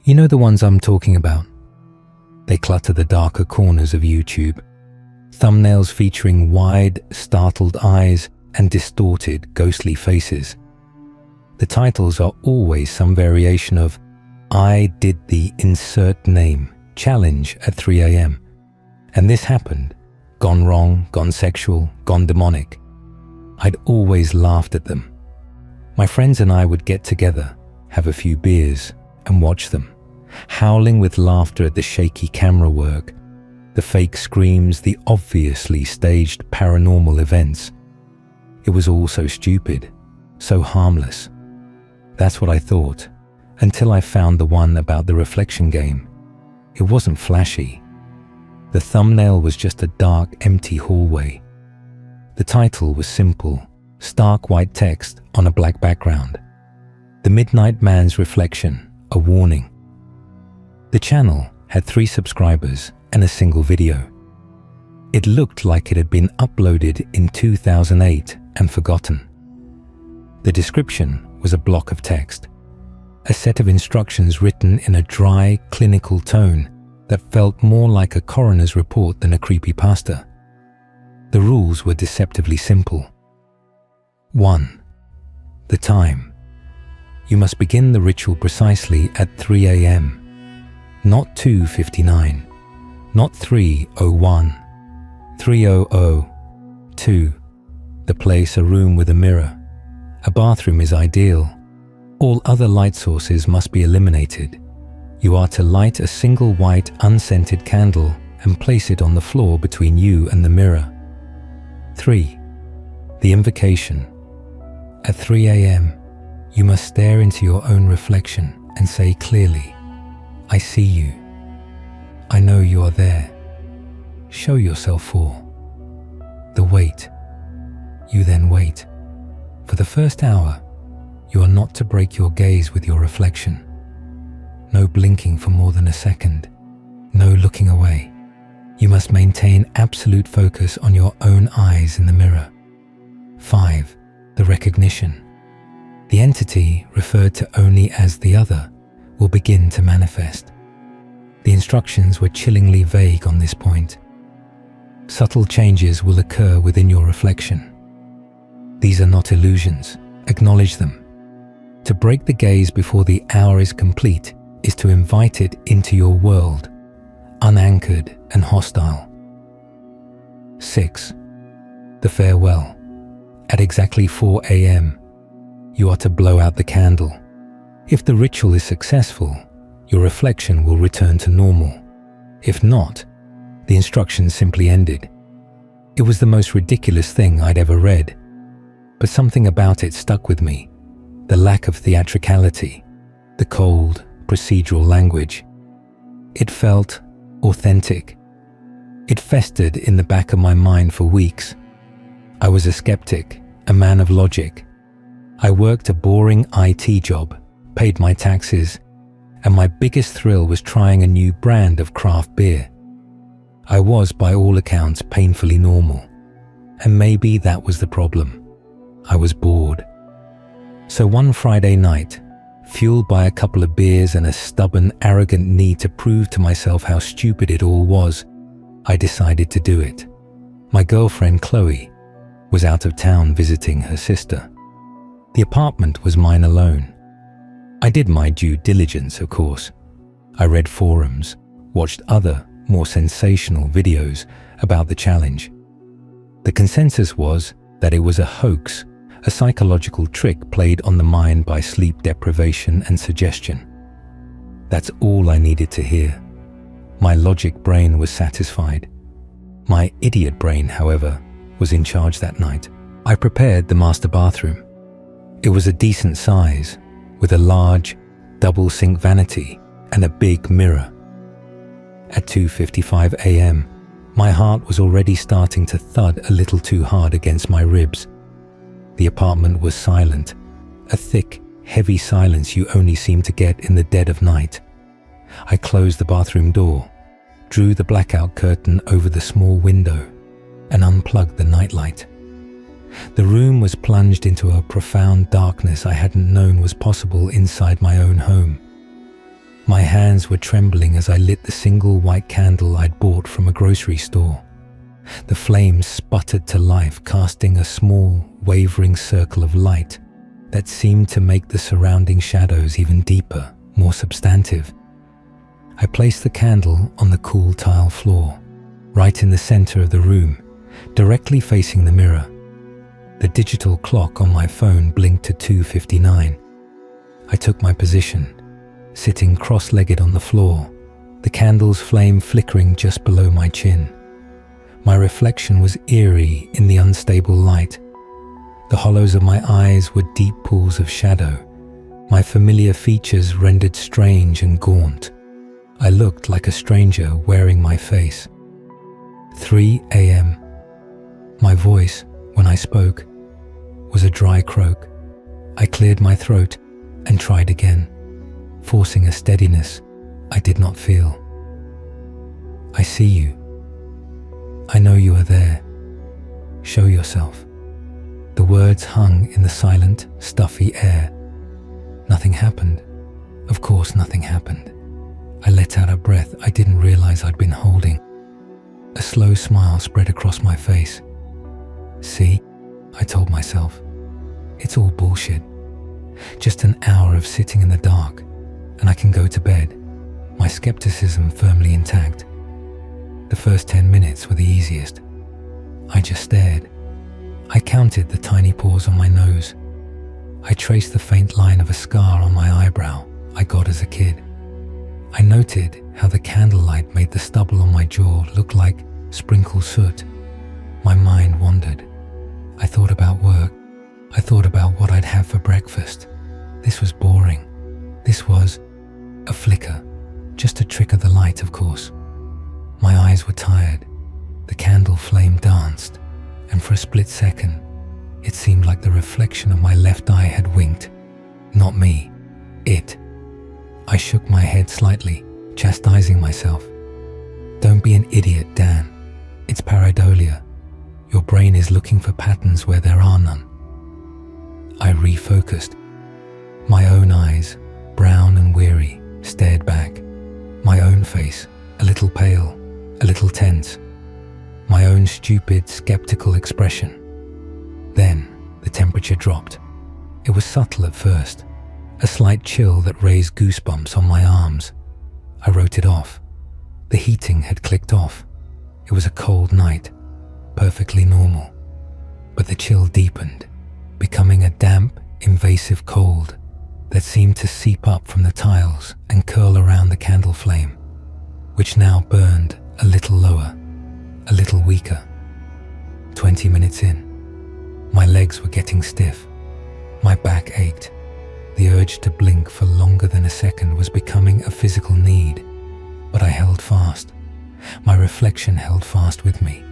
You know the ones I'm talking about? They clutter the darker corners of YouTube. Thumbnails featuring wide, startled eyes and distorted, ghostly faces. The titles are always some variation of "I did the insert name challenge at 3 a.m. and this happened, gone wrong, gone sexual, gone demonic." I'd always laughed at them. My friends and I would get together, have a few beers, and watch them, howling with laughter at the shaky camera work, the fake screams, the obviously staged paranormal events. It was all so stupid, so harmless. That's what I thought, until I found the one about the reflection game. It wasn't flashy. The thumbnail was just a dark, empty hallway. The title was simple, stark white text on a black background. "The Midnight Man's Reflection, a Warning." The channel had 3 subscribers and a single video. It looked like it had been uploaded in 2008 and forgotten. The description was a block of text, a set of instructions written in a dry, clinical tone that felt more like a coroner's report than a creepypasta. The rules were deceptively simple. 1. The time. You must begin the ritual precisely at 3 a.m. Not 2:59, not 3:01, 3:00, 2. The place, a room with a mirror. A bathroom is ideal. All other light sources must be eliminated. You are to light a single white, unscented candle and place it on the floor between you and the mirror. 3. The invocation. At 3 a.m., you must stare into your own reflection and say clearly, "I see you. I know you are there. Show yourself for." The wait. You then wait. For the first hour, you are not to break your gaze with your reflection. No blinking for more than a second. No looking away. You must maintain absolute focus on your own eyes in the mirror. 5. The recognition. The entity, referred to only as the other, will begin to manifest. The instructions were chillingly vague on this point. Subtle changes will occur within your reflection. These are not illusions. Acknowledge them. To break the gaze before the hour is complete is to invite it into your world, unanchored and hostile. 6. The farewell. At exactly 4 a.m., you are to blow out the candle. If the ritual is successful, your reflection will return to normal. If not, the instructions simply ended. It was the most ridiculous thing I'd ever read, but something about it stuck with me. The lack of theatricality, the cold, procedural language. It felt authentic. It festered in the back of my mind for weeks. I was a skeptic, a man of logic. I worked a boring IT job, paid my taxes, and my biggest thrill was trying a new brand of craft beer. I was, by all accounts, painfully normal. And maybe that was the problem. I was bored. So one Friday night, fueled by a couple of beers and a stubborn, arrogant need to prove to myself how stupid it all was, I decided to do it. My girlfriend, Chloe, was out of town visiting her sister. The apartment was mine alone. I did my due diligence, of course. I read forums, watched other, more sensational videos about the challenge. The consensus was that it was a hoax, a psychological trick played on the mind by sleep deprivation and suggestion. That's all I needed to hear. My logic brain was satisfied. My idiot brain, however, was in charge that night. I prepared the master bathroom. It was a decent size, with a large, double sink vanity and a big mirror. At 2:55 a.m., my heart was already starting to thud a little too hard against my ribs. The apartment was silent, a thick, heavy silence you only seem to get in the dead of night. I closed the bathroom door, drew the blackout curtain over the small window, and unplugged the nightlight. The room was plunged into a profound darkness I hadn't known was possible inside my own home. My hands were trembling as I lit the single white candle I'd bought from a grocery store. The flames sputtered to life, casting a small, wavering circle of light that seemed to make the surrounding shadows even deeper, more substantive. I placed the candle on the cool tile floor, right in the center of the room, directly facing the mirror. The digital clock on my phone blinked to 2:59. I took my position, sitting cross-legged on the floor, the candle's flame flickering just below my chin. My reflection was eerie in the unstable light. The hollows of my eyes were deep pools of shadow, my familiar features rendered strange and gaunt. I looked like a stranger wearing my face. 3 a.m. My voice, when I spoke, was a dry croak. I cleared my throat and tried again, forcing a steadiness I did not feel. I see you. I know you are there. Show yourself. The words hung in the silent, stuffy air. Nothing happened. Of course, nothing happened. I let out a breath I didn't realize I'd been holding. A slow smile spread across my face. See, I told myself, it's all bullshit. Just an hour of sitting in the dark, and I can go to bed, my skepticism firmly intact. The first 10 minutes were the easiest. I just stared. I counted the tiny pores on my nose. I traced the faint line of a scar on my eyebrow I got as a kid. I noted how the candlelight made the stubble on my jaw look like sprinkled soot. My mind wandered. I thought about work. I thought about what I'd have for breakfast. This was boring. This was a flicker, just a trick of the light, of course. My eyes were tired. The candle flame danced, and for a split second, it seemed like the reflection of my left eye had winked. Not me, it. I shook my head slightly, chastising myself. Don't be an idiot, Dan. It's pareidolia. Your brain is looking for patterns where there are none. I refocused. My own eyes, brown and weary, stared back. My own face, a little pale, a little tense. My own stupid, skeptical expression. Then the temperature dropped. It was subtle at first, a slight chill that raised goosebumps on my arms. I wrote it off. The heating had clicked off. It was a cold night, perfectly normal. But the chill deepened, becoming a damp, invasive cold that seemed to seep up from the tiles and curl around the candle flame, which now burned a little lower, a little weaker. 20 minutes in, my legs were getting stiff. My back ached. The urge to blink for longer than a second was becoming a physical need, but I held fast. My reflection held fast with me.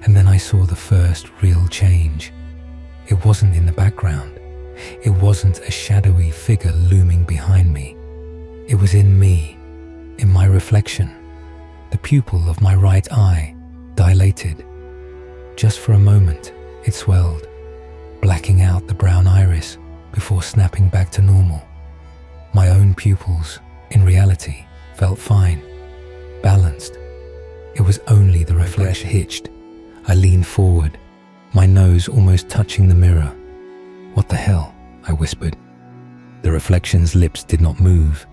And then I saw the first real change. It wasn't in the background. It wasn't a shadowy figure looming behind me. It was in me, in my reflection. The pupil of my right eye dilated. Just for a moment, it swelled, blacking out the brown iris before snapping back to normal. My own pupils, in reality, felt fine, balanced. It was only the reflection hitched. I leaned forward, my nose almost touching the mirror. What the hell? I whispered. The reflection's lips did not move.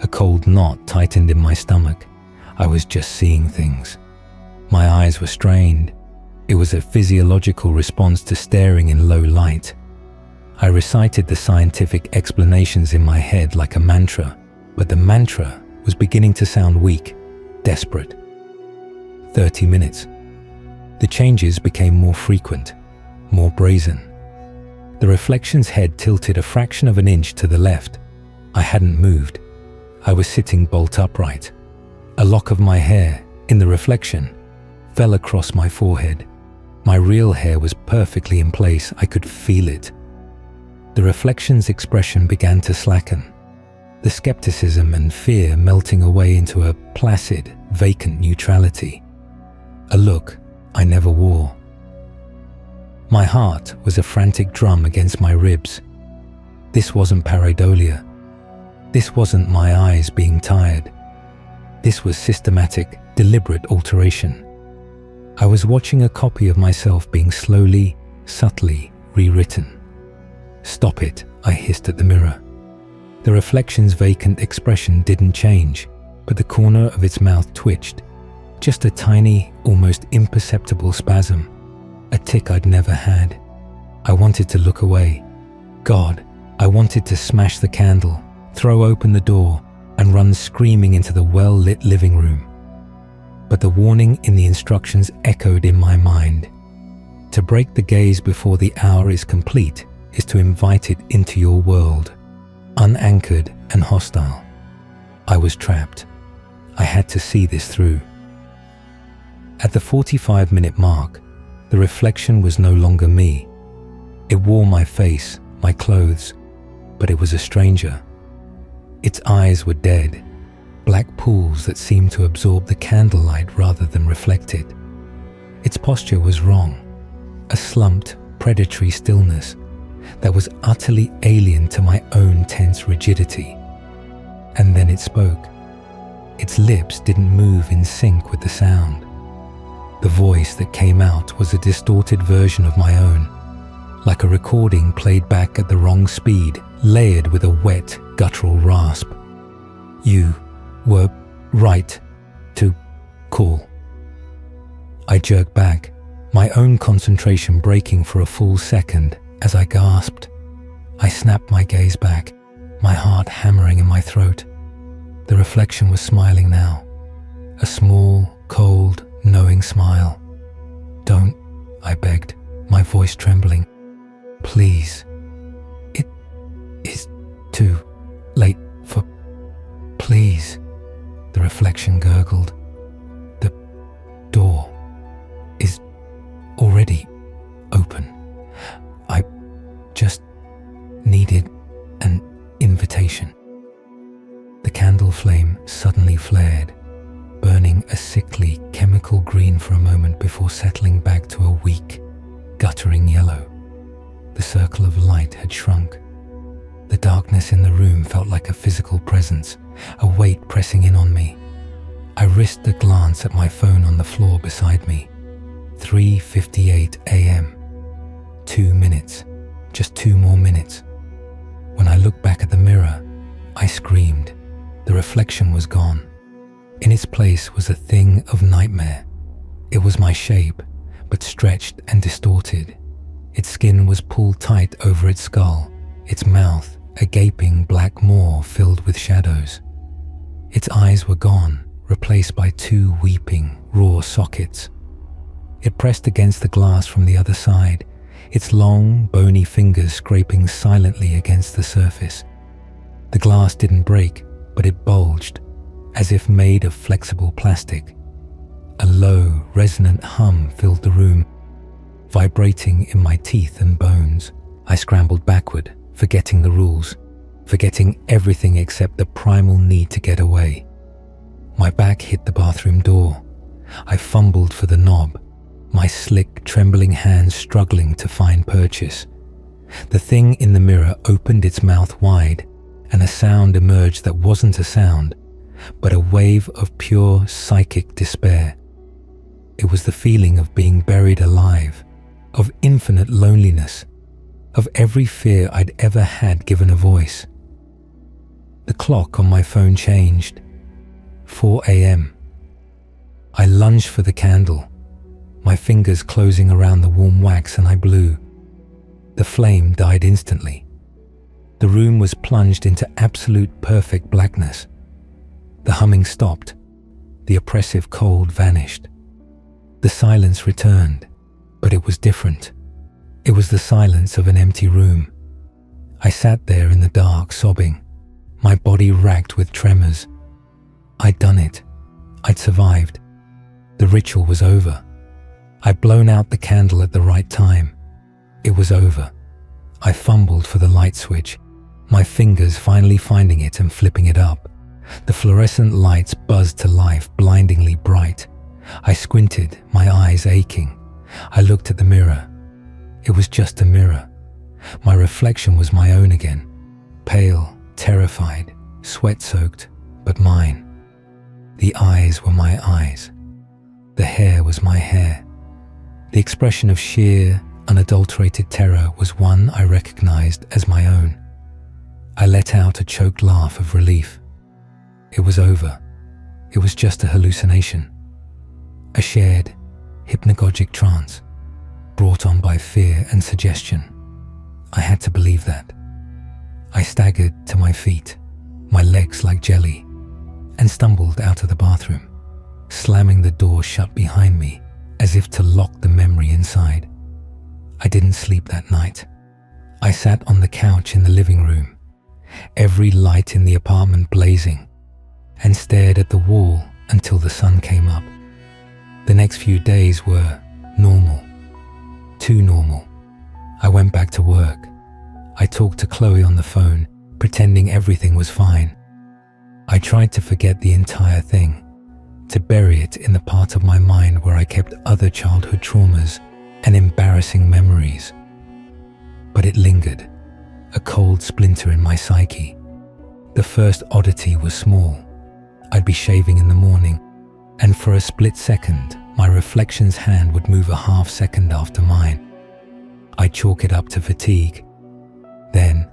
A cold knot tightened in my stomach. I was just seeing things. My eyes were strained. It was a physiological response to staring in low light. I recited the scientific explanations in my head like a mantra, but the mantra was beginning to sound weak, desperate. 30 minutes. The changes became more frequent, more brazen. The reflection's head tilted a fraction of an inch to the left. I hadn't moved. I was sitting bolt upright. A lock of my hair, in the reflection, fell across my forehead. My real hair was perfectly in place. I could feel it. The reflection's expression began to slacken, the skepticism and fear melting away into a placid, vacant neutrality. A look I never wore. My heart was a frantic drum against my ribs. This wasn't pareidolia. This wasn't my eyes being tired. This was systematic, deliberate alteration. I was watching a copy of myself being slowly, subtly rewritten. "Stop it," I hissed at the mirror. The reflection's vacant expression didn't change, but the corner of its mouth twitched. Just a tiny, almost imperceptible spasm. A tic I'd never had. I wanted to look away. God, I wanted to smash the candle, throw open the door, and run screaming into the well-lit living room. But the warning in the instructions echoed in my mind. To break the gaze before the hour is complete is to invite it into your world, unanchored and hostile. I was trapped. I had to see this through. At the 45-minute mark, the reflection was no longer me. It wore my face, my clothes, but it was a stranger. Its eyes were dead, black pools that seemed to absorb the candlelight rather than reflect it. Its posture was wrong, a slumped, predatory stillness that was utterly alien to my own tense rigidity. And then it spoke. Its lips didn't move in sync with the sound. The voice that came out was a distorted version of my own, like a recording played back at the wrong speed, layered with a wet, guttural rasp. "You were right to call." I jerked back, my own concentration breaking for a full second as I gasped. I snapped my gaze back, my heart hammering in my throat. The reflection was smiling now, a small, cold, knowing smile. "Don't," I begged, my voice trembling. "Please. It is too late for... Please." The reflection gurgled. "The door is already open. I just needed an invitation." The candle flame suddenly flared, burning a sickly chemical green for a moment before settling back to a weak, guttering yellow. The circle of light had shrunk. The darkness in the room felt like a physical presence, a weight pressing in on me. I risked a glance at my phone on the floor beside me. 3:58 a.m. 2 minutes. Just 2 more minutes. When I looked back at the mirror, I screamed. The reflection was gone. In its place was a thing of nightmare. It was my shape, but stretched and distorted. Its skin was pulled tight over its skull, its mouth a gaping black maw filled with shadows. Its eyes were gone, replaced by 2 weeping, raw sockets. It pressed against the glass from the other side, its long, bony fingers scraping silently against the surface. The glass didn't break, but it bulged, as if made of flexible plastic. A low, resonant hum filled the room, vibrating in my teeth and bones. I scrambled backward, forgetting the rules, forgetting everything except the primal need to get away. My back hit the bathroom door. I fumbled for the knob, my slick, trembling hands struggling to find purchase. The thing in the mirror opened its mouth wide, and a sound emerged that wasn't a sound, but a wave of pure psychic despair. It was the feeling of being buried alive, of infinite loneliness, of every fear I'd ever had given a voice. The clock on my phone changed. 4 a.m. I lunged for the candle, my fingers closing around the warm wax, and I blew. The flame died instantly. The room was plunged into absolute perfect blackness. The humming stopped. The oppressive cold vanished. The silence returned, but it was different. It was the silence of an empty room. I sat there in the dark, sobbing, my body racked with tremors. I'd done it. I'd survived. The ritual was over. I'd blown out the candle at the right time. It was over. I fumbled for the light switch, my fingers finally finding it and flipping it up. The fluorescent lights buzzed to life, blindingly bright. I squinted, my eyes aching. I looked at the mirror. It was just a mirror. My reflection was my own again, pale, terrified, sweat-soaked, but mine. The eyes were my eyes. The hair was my hair. The expression of sheer, unadulterated terror was one I recognized as my own. I let out a choked laugh of relief. It was over. It was just a hallucination. A shared, hypnagogic trance, brought on by fear and suggestion. I had to believe that. I staggered to my feet, my legs like jelly, and stumbled out of the bathroom, slamming the door shut behind me as if to lock the memory inside. I didn't sleep that night. I sat on the couch in the living room, every light in the apartment blazing, and stared at the wall until the sun came up. The next few days were normal. Too normal. I went back to work. I talked to Chloe on the phone, pretending everything was fine. I tried to forget the entire thing, to bury it in the part of my mind where I kept other childhood traumas and embarrassing memories. But it lingered, a cold splinter in my psyche. The first oddity was small. I'd be shaving in the morning, and for a split second, my reflection's hand would move a half second after mine. I'd chalk it up to fatigue. Then,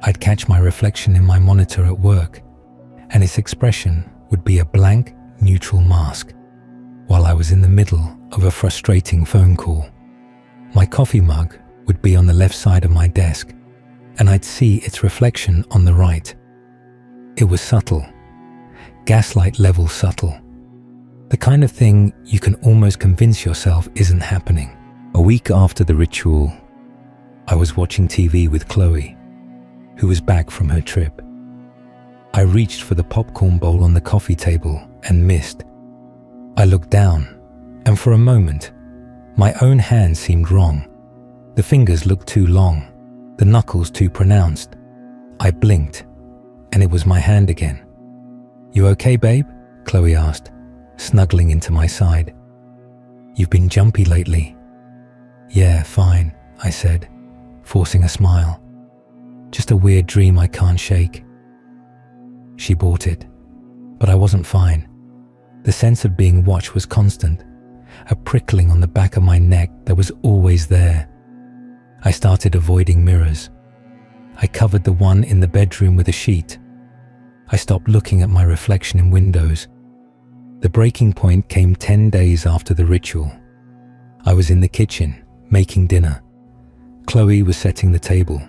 I'd catch my reflection in my monitor at work, and its expression would be a blank, neutral mask, while I was in the middle of a frustrating phone call. My coffee mug would be on the left side of my desk, and I'd see its reflection on the right. It was subtle, gaslight level subtle. The kind of thing you can almost convince yourself isn't happening. A week after the ritual, I was watching TV with Chloe, who was back from her trip. I reached for the popcorn bowl on the coffee table and missed. I looked down, and for a moment, my own hand seemed wrong. The fingers looked too long, the knuckles too pronounced. I blinked, and it was my hand again. "You okay, babe?" Chloe asked, snuggling into my side. "You've been jumpy lately." "Yeah, fine," I said, forcing a smile. "Just a weird dream I can't shake." She bought it, but I wasn't fine. The sense of being watched was constant, a prickling on the back of my neck that was always there. I started avoiding mirrors. I covered the one in the bedroom with a sheet. I stopped looking at my reflection in windows. The breaking point came 10 days after the ritual. I was in the kitchen, making dinner. Chloe was setting the table.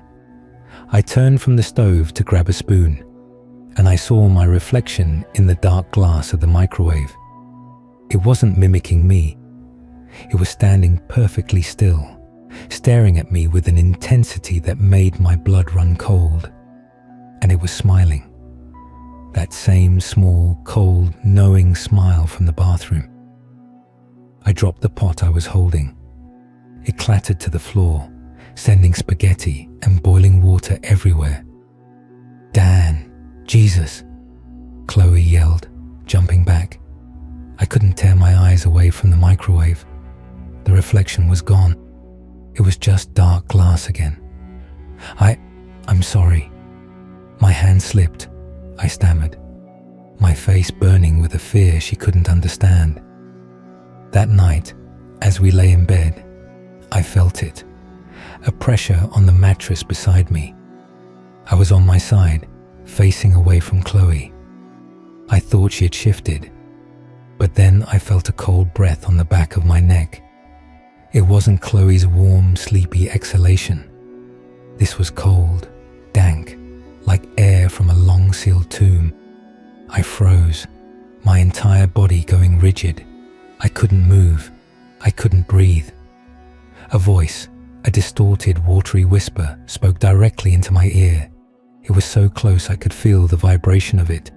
I turned from the stove to grab a spoon, and I saw my reflection in the dark glass of the microwave. It wasn't mimicking me. It was standing perfectly still, staring at me with an intensity that made my blood run cold. And it was smiling. That same small, cold, knowing smile from the bathroom. I dropped the pot I was holding. It clattered to the floor, sending spaghetti and boiling water everywhere. "Dan, Jesus!" Chloe yelled, jumping back. I couldn't tear my eyes away from the microwave. The reflection was gone. It was just dark glass again. I'm sorry." My hand slipped. I stammered, my face burning with a fear she couldn't understand. That night, as we lay in bed, I felt it, a pressure on the mattress beside me. I was on my side, facing away from Chloe. I thought she had shifted, but then I felt a cold breath on the back of my neck. It wasn't Chloe's warm, sleepy exhalation. This was cold, dank, like air from a long-sealed tomb. I froze, my entire body going rigid. I couldn't move. I couldn't breathe. A voice, a distorted, watery whisper, spoke directly into my ear. It was so close I could feel the vibration of it.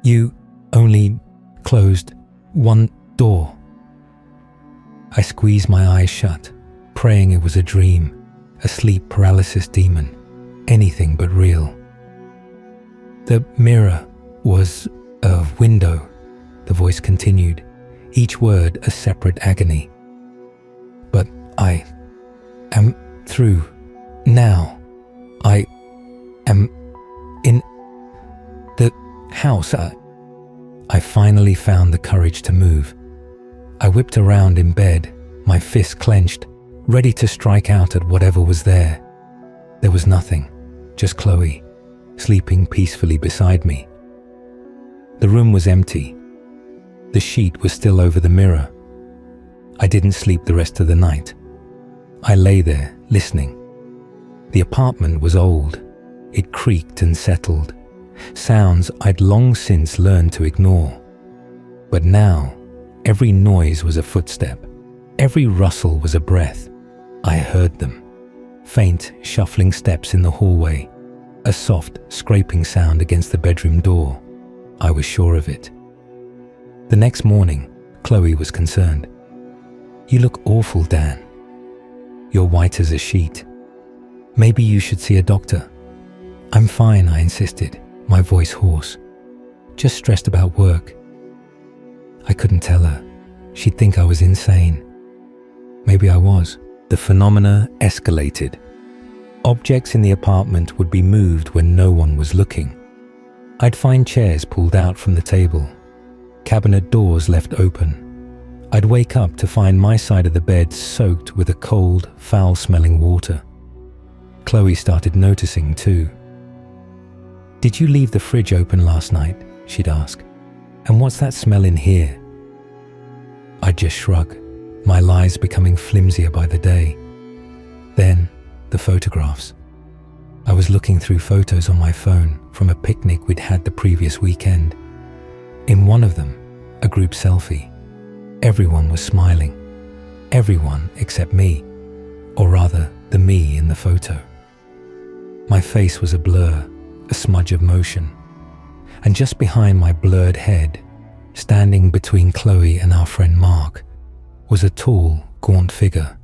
"You only closed one door." I squeezed my eyes shut, praying it was a dream, a sleep paralysis demon, anything but real. "The mirror was a window," the voice continued, each word a separate agony. "But I am through now. I am in house. I finally found the courage to move. I whipped around in bed, my fists clenched, ready to strike out at whatever was there. There was nothing, just Chloe, sleeping peacefully beside me. The room was empty. The sheet was still over the mirror. I didn't sleep the rest of the night. I lay there, listening. The apartment was old. It creaked and settled, sounds I'd long since learned to ignore. But now, every noise was a footstep. Every rustle was a breath. I heard them. Faint, shuffling steps in the hallway. A soft, scraping sound against the bedroom door. I was sure of it. The next morning, Chloe was concerned. "You look awful, Dan. You're white as a sheet. Maybe you should see a doctor." "I'm fine," I insisted, my voice hoarse. "Just stressed about work." I couldn't tell her. She'd think I was insane. Maybe I was. The phenomena escalated. Objects in the apartment would be moved when no one was looking. I'd find chairs pulled out from the table, cabinet doors left open. I'd wake up to find my side of the bed soaked with a cold, foul-smelling water. Chloe started noticing too. "Did you leave the fridge open last night?" she'd ask. "And what's that smell in here?" I'd just shrug, my lies becoming flimsier by the day. Then, the photographs. I was looking through photos on my phone from a picnic we'd had the previous weekend. In one of them, a group selfie. Everyone was smiling. Everyone except me, or rather, the me in the photo. My face was a blur, a smudge of motion. And just behind my blurred head, standing between Chloe and our friend Mark, was a tall, gaunt figure.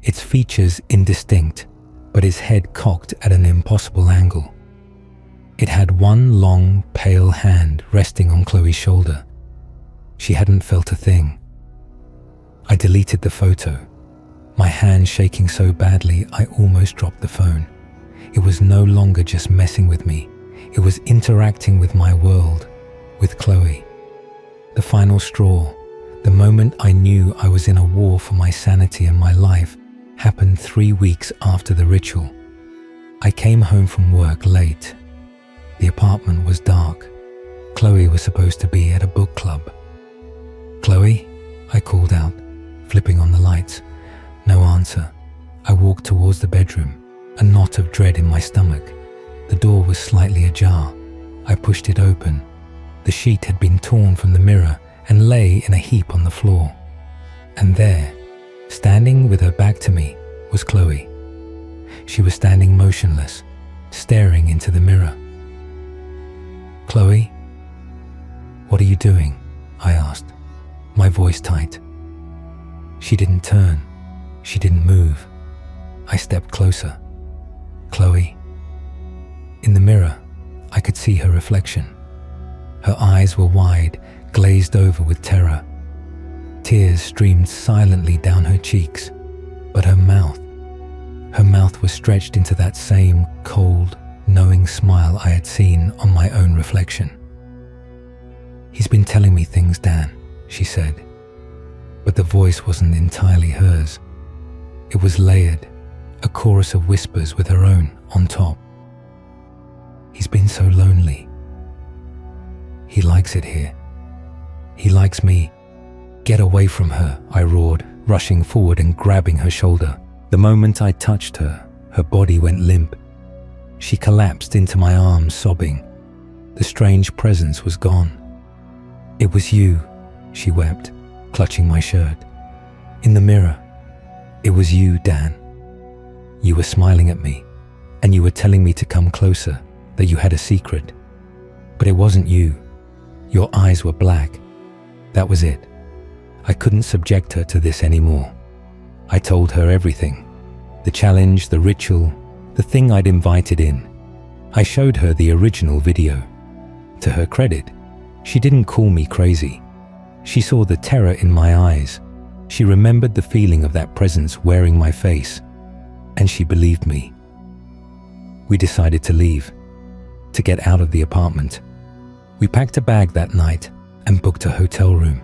Its features indistinct, but his head cocked at an impossible angle. It had one long, pale hand resting on Chloe's shoulder. She hadn't felt a thing. I deleted the photo, my hand shaking so badly I almost dropped the phone. It was no longer just messing with me. It was interacting with my world, with Chloe. The final straw, the moment I knew I was in a war for my sanity and my life, happened 3 weeks after the ritual. I came home from work late. The apartment was dark. Chloe was supposed to be at a book club. "Chloe?" I called out, flipping on the lights. No answer. I walked towards the bedroom, a knot of dread in my stomach. The door was slightly ajar. I pushed it open. The sheet had been torn from the mirror and lay in a heap on the floor. And there, standing with her back to me, was Chloe. She was standing motionless, staring into the mirror. "Chloe? What are you doing?" I asked, my voice tight. She didn't turn. She didn't move. I stepped closer. "Chloe?" In the mirror, I could see her reflection. Her eyes were wide, glazed over with terror. Tears streamed silently down her cheeks, but her mouth was stretched into that same cold, knowing smile I had seen on my own reflection. "He's been telling me things, Dan," she said, but the voice wasn't entirely hers. It was layered, a chorus of whispers with her own on top. "He's been so lonely. He likes it here. He likes me." "Get away from her," I roared, rushing forward and grabbing her shoulder. The moment I touched her, her body went limp. She collapsed into my arms, sobbing. The strange presence was gone. "It was you," she wept, clutching my shirt. "In the mirror. It was you, Dan. You were smiling at me, and you were telling me to come closer, that you had a secret. But it wasn't you. Your eyes were black. That was it. I couldn't subject her to this anymore. I told her everything. The challenge, the ritual, the thing I'd invited in. I showed her the original video. To her credit, she didn't call me crazy. She saw the terror in my eyes. She remembered the feeling of that presence wearing my face, and she believed me. We decided to leave, to get out of the apartment. We packed a bag that night and booked a hotel room.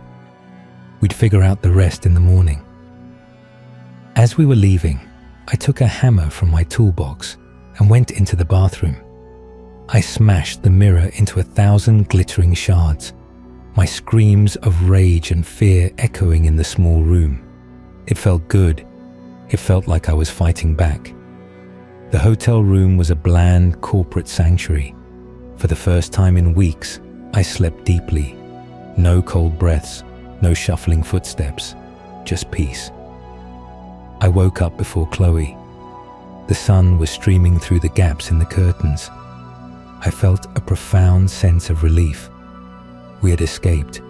We'd figure out the rest in the morning. As we were leaving, I took a hammer from my toolbox and went into the bathroom. I smashed the mirror into 1,000 glittering shards, my screams of rage and fear echoing in the small room. It felt good. It felt like I was fighting back. The hotel room was a bland corporate sanctuary. For the first time in weeks, I slept deeply. No cold breaths, no shuffling footsteps, just peace. I woke up before Chloe. The sun was streaming through the gaps in the curtains. I felt a profound sense of relief. We had escaped.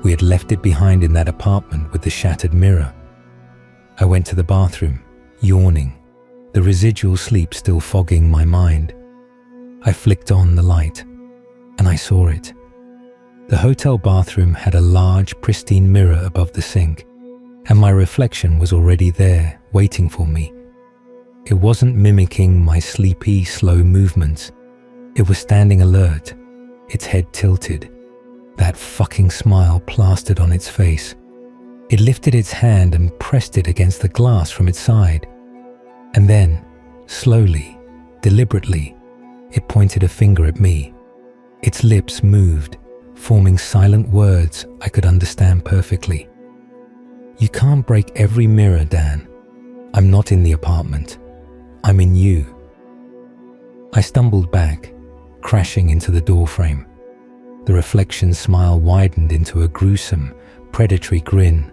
We had left it behind in that apartment with the shattered mirror. I went to the bathroom, yawning, the residual sleep still fogging my mind. I flicked on the light, and I saw it. The hotel bathroom had a large, pristine mirror above the sink, and my reflection was already there, waiting for me. It wasn't mimicking my sleepy, slow movements. It was standing alert, its head tilted, that fucking smile plastered on its face. It lifted its hand and pressed it against the glass from its side. And then, slowly, deliberately, it pointed a finger at me. Its lips moved, forming silent words I could understand perfectly. "You can't break every mirror, Dan. I'm not in the apartment. I'm in you." I stumbled back, crashing into the doorframe. The reflection's smile widened into a gruesome, predatory grin.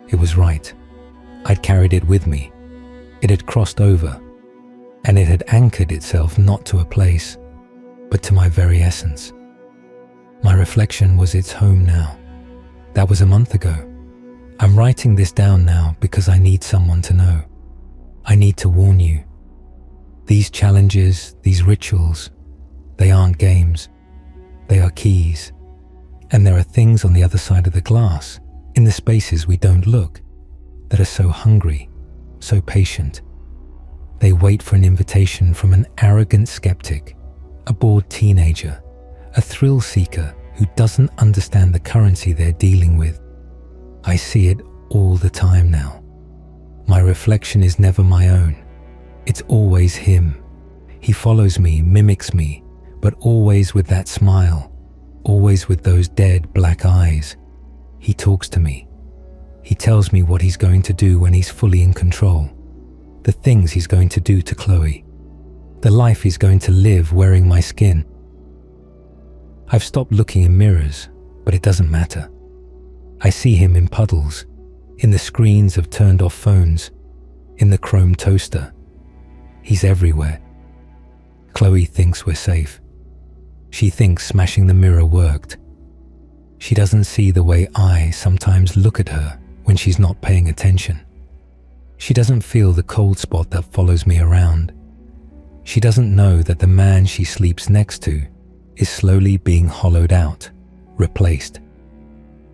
It was right. I'd carried it with me. It had crossed over, and it had anchored itself not to a place, but to my very essence. My reflection was its home now. That was a month ago. I'm writing this down now because I need someone to know. I need to warn you. These challenges, these rituals, they aren't games. They are keys. And there are things on the other side of the glass, in the spaces we don't look, that are so hungry, so patient. They wait for an invitation from an arrogant skeptic, a bored teenager, a thrill seeker who doesn't understand the currency they're dealing with. I see it all the time now. My reflection is never my own. It's always him. He follows me, mimics me, but always with that smile, always with those dead black eyes. He talks to me. He tells me what he's going to do when he's fully in control, the things he's going to do to Chloe, the life he's going to live wearing my skin. I've stopped looking in mirrors, but it doesn't matter. I see him in puddles, in the screens of turned-off phones, in the chrome toaster. He's everywhere. Chloe thinks we're safe. She thinks smashing the mirror worked. She doesn't see the way I sometimes look at her when she's not paying attention. She doesn't feel the cold spot that follows me around. She doesn't know that the man she sleeps next to is slowly being hollowed out, replaced.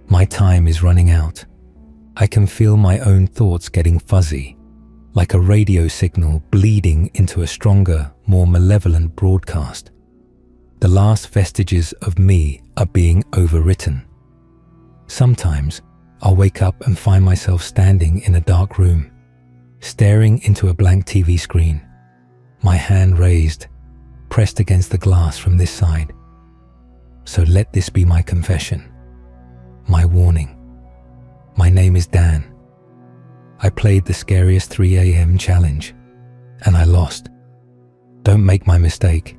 My time is running out. I can feel my own thoughts getting fuzzy, like a radio signal bleeding into a stronger, more malevolent broadcast. The last vestiges of me are being overwritten. Sometimes I'll wake up and find myself standing in a dark room, staring into a blank TV screen, my hand raised, pressed against the glass from this side. So let this be my confession, my warning. My name is Dan. I played the Scariest 3 a.m. challenge, and I lost. Don't make my mistake.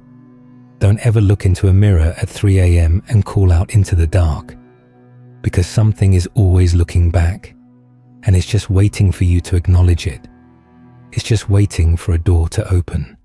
Don't ever look into a mirror at 3 a.m. and call out into the dark, because something is always looking back, and it's just waiting for you to acknowledge it. It's just waiting for a door to open.